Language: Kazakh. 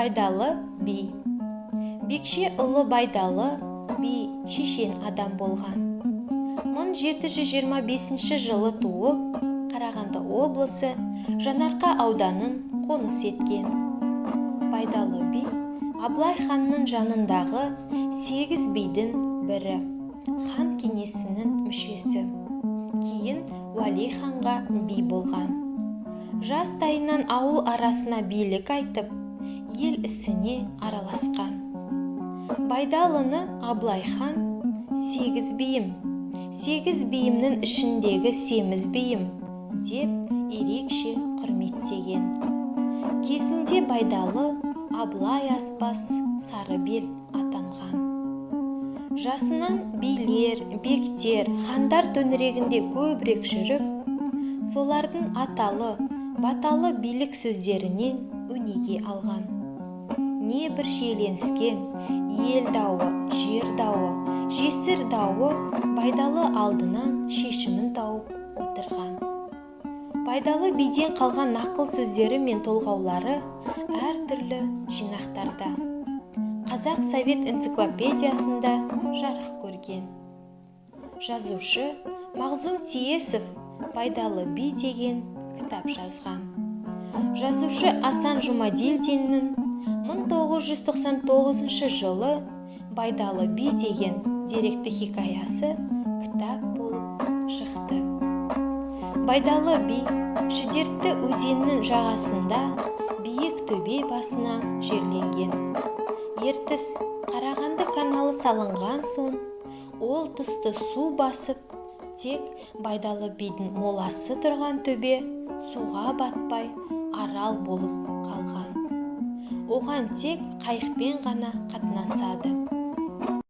Байдалы би. Бекшеұлы Байдалы би шешен адам болған. 1725 жылы туып, Қарағанды облысы, Жаңаарқа ауданын қоныс еткен. Байдалы би Абылай ханның жанындағы сегіз бидің бірі, хан кеңесінің мүшесі. Кейін уәли ханға би болған. Жастайынан ауыл арасына билік айтып, ел ісіне араласқан. Байдалыны Абылай хан сегіз биімнің ішіндегі семіз биім деп ерекше құрметтеген. Кезінде Байдалы Абылай аспас, сары атанған. Жасынан билер, бектер, хандар төңірегінде көбірек жүріп, солардың аталы, баталы билік сөздерінен өнеге алған. Не бір шиеленіскен, ел дауы, жер дауы, жесір дауы Байдалы алдынан шешімін тауып отырған. Байдалы биден қалған нақыл сөздері мен толғаулары әртүрлі жинақтарда. Қазақ Совет энциклопедиясында жарық көрген. Жазушы Мағзум Тиесов Байдалы би деген кітап жазған. Жазушы Асан Жұмаділдиннің 1999 жылы Байдалы би деген деректі хикаясы кітап болып шықты. Байдалы би Шідерті өзенінің жағасында биік төбе басына жерленген. Ертіс Қарағанды каналы салынған соң, ол тұсты су басып, тек Байдалы бидің моласы тұрған төбе суға батпай арал болып қалған. Оған тек қайықпен ғана қатынасады.